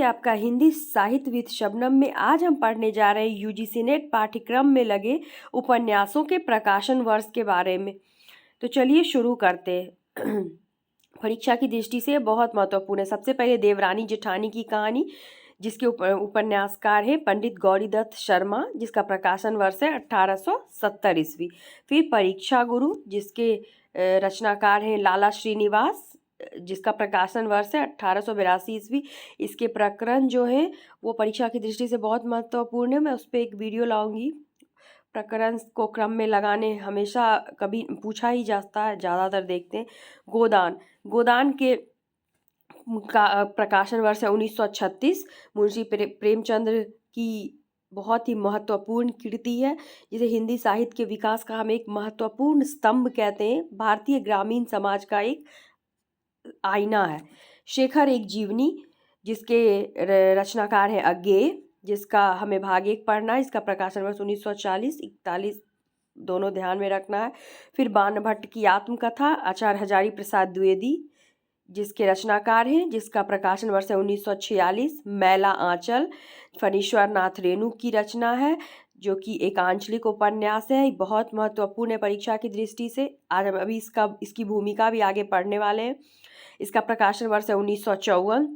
आपका हिंदी साहित्य विद शबनम में आज हम पढ़ने जा रहे हैं यूजीसी नेट पाठ्यक्रम में लगे उपन्यासों के प्रकाशन वर्ष के बारे में। तो चलिए शुरू करते हैं। परीक्षा की दृष्टि से बहुत महत्वपूर्ण है। सबसे पहले देवरानी जेठानी की कहानी, जिसके उपन्यासकार हैं पंडित गौरीदत्त शर्मा, जिसका प्रकाशन वर्ष है 1870 ईस्वी। फिर परीक्षा गुरु, जिसके रचनाकार हैं लाला श्रीनिवास, जिसका प्रकाशन वर्ष है 1882 ईस्वी। इसके प्रकरण जो हैं वो परीक्षा की दृष्टि से बहुत महत्वपूर्ण है। मैं उस पर एक वीडियो लाऊंगी। प्रकरण को क्रम में लगाने हमेशा कभी पूछा ही जाता है, ज़्यादातर देखते हैं। गोदान, गोदान के का प्रकाशन वर्ष है 1936। मुंशी प्रेमचंद्र की बहुत ही महत्वपूर्ण कृति है, जिसे हिंदी साहित्य के विकास का हम एक महत्वपूर्ण स्तंभ कहते हैं। भारतीय ग्रामीण समाज का एक आईना है। शेखर एक जीवनी, जिसके रचनाकार है अज्ञेय, जिसका हमें भाग 1 पढ़ना है। इसका प्रकाशन वर्ष 1940-41 दोनों ध्यान में रखना है। फिर बाणभट्ट की आत्मकथा, आचार्य हजारी प्रसाद द्विवेदी, जिसके रचनाकार हैं, जिसका प्रकाशन वर्ष है 1946। मैला आंचल फणीश्वर नाथ रेणु की रचना है, जो कि एक आंचलिक उपन्यास है। बहुत महत्वपूर्ण है परीक्षा की दृष्टि से। आज हम अभी इसकी भूमिका भी आगे पढ़ने वाले हैं। इसका प्रकाशन वर्ष है 1954।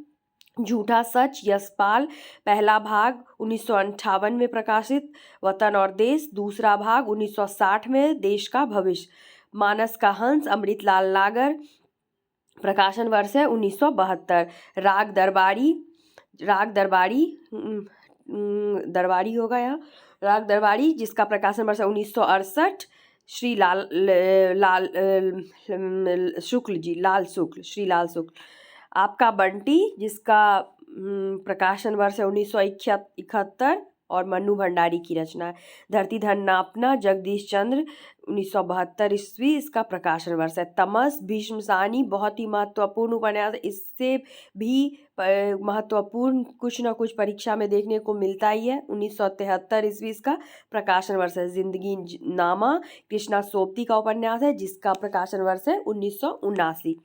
झूठा सच यशपाल, पहला भाग 1958 में प्रकाशित। वतन और देश, दूसरा भाग 1960 में। देश का भविष्य, मानस का हंस अमृतलाल नागर, प्रकाशन वर्ष है 1972। राग दरबारी, दरबारी होगा यहाँ, राग दरबारी, जिसका प्रकाशन वर्ष है 1968। श्री लाल शुक्ल। आपका बंटी, जिसका प्रकाशन वर्ष है 1971 और मन्नू भंडारी की रचना है। धरती धन नापना जगदीश चंद्र 1972 ईस्वी, इसका प्रकाशन वर्ष है। तमस भीष्म सानी, बहुत ही महत्वपूर्ण उपन्यास। इससे भी महत्वपूर्ण कुछ ना कुछ परीक्षा में देखने को मिलता ही है। 1973 ईस्वी इसका प्रकाशन वर्ष है। जिंदगी नामा कृष्णा सोबती का उपन्यास है, जिसका प्रकाशन वर्ष है 1979।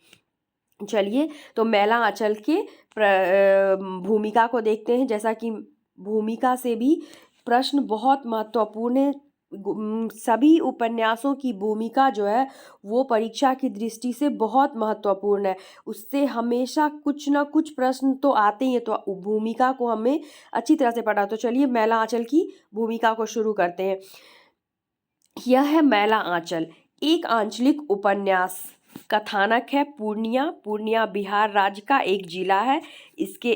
चलिए तो मैला आंचल के भूमिका को देखते हैं। जैसा कि भूमिका से भी प्रश्न बहुत महत्वपूर्ण है। सभी उपन्यासों की भूमिका जो है वो परीक्षा की दृष्टि से बहुत महत्वपूर्ण है। उससे हमेशा कुछ ना कुछ प्रश्न तो आते ही हैं, तो भूमिका को हमें अच्छी तरह से पढ़ा। तो चलिए मैला आंचल की भूमिका को शुरू करते हैं। यह है मैला आंचल, एक आंचलिक उपन्यास। कथानक है पूर्णिया बिहार राज्य का एक जिला है। इसके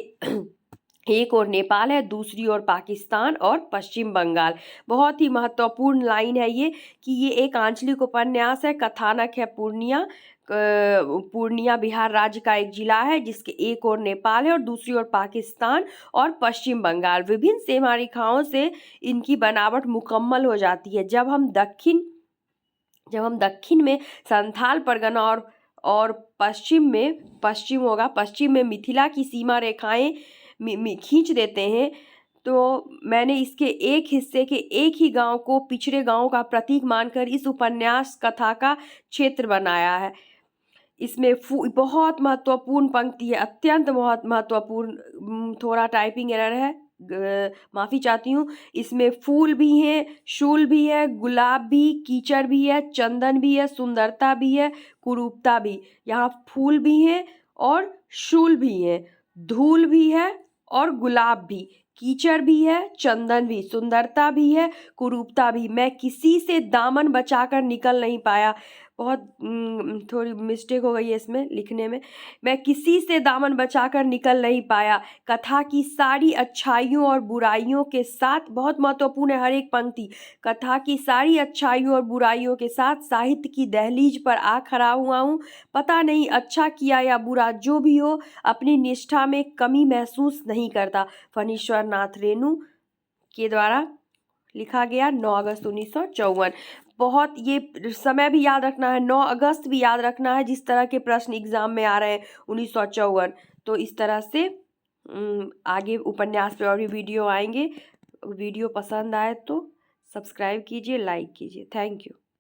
एक और नेपाल है, दूसरी ओर पाकिस्तान और पश्चिम बंगाल। बहुत ही महत्वपूर्ण लाइन है ये कि ये एक आंचलिक उपन्यास है। कथानक है पूर्णिया बिहार राज्य का एक जिला है, जिसके एक ओर नेपाल है और दूसरी ओर पाकिस्तान और पश्चिम बंगाल। विभिन्न सीमा रेखाओं से इनकी बनावट मुकम्मल हो जाती है। जब हम दक्षिण में संथाल परगना और पश्चिम में मिथिला की सीमा रेखाएं खींच देते हैं, तो मैंने इसके एक हिस्से के एक ही गांव को पिछड़े गांव का प्रतीक मानकर इस उपन्यास कथा का क्षेत्र बनाया है। इसमें बहुत महत्वपूर्ण पंक्ति है, अत्यंत बहुत महत्वपूर्ण। थोड़ा टाइपिंग एरर है, माफ़ी चाहती हूँ। इसमें फूल भी हैं, शूल भी है, गुलाब भी, कीचड़ भी है, चंदन भी है, सुंदरता भी है, कुरूपता भी। यहाँ फूल भी हैं और शूल भी हैं, धूल भी है और गुलाब भी, कीचड़ भी है, चंदन भी, सुंदरता भी है, कुरूपता भी। मैं किसी से दामन बचाकर निकल नहीं पाया। बहुत थोड़ी मिस्टेक हो गई है इसमें लिखने में। मैं किसी से दामन बचाकर निकल नहीं पाया। कथा की सारी अच्छाइयों और बुराइयों के साथ, बहुत महत्वपूर्ण है हर एक पंक्ति, कथा की सारी अच्छाइयों और बुराइयों के साथ साहित्य की दहलीज पर आ खड़ा हुआ हूँ। पता नहीं अच्छा किया या बुरा, जो भी हो अपनी निष्ठा में कमी महसूस नहीं करता। फणीश्वर नाथ रेणु के द्वारा लिखा गया, 9 अगस्त 1954। बहुत ये समय भी याद रखना है, 9 अगस्त भी याद रखना है, जिस तरह के प्रश्न एग्जाम में आ रहे हैं 1954। तो इस तरह से आगे उपन्यास पे और भी वीडियो आएंगे। वीडियो पसंद आए तो सब्सक्राइब कीजिए, लाइक कीजिए। Thank you.